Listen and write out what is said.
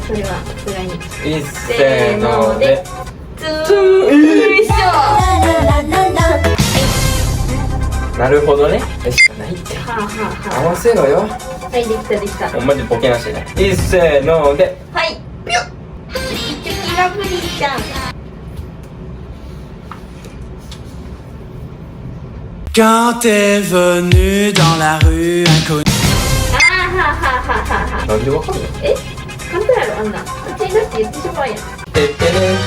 それはさすがに。いっせーのでつーいしょ。なるほどね。よしないってはあはあ合はわせろよ。あ。はい、できたできた。ほんまにボケなしね。いっせーのではいぴょっ。一滴ラブリーちゃん。Quand t'es venu dans la rue inconnue. あーはあはあはあはあはあ。なんでわかるの？え、簡単やろあんな。うちにだって言ってしまうやん。てってれん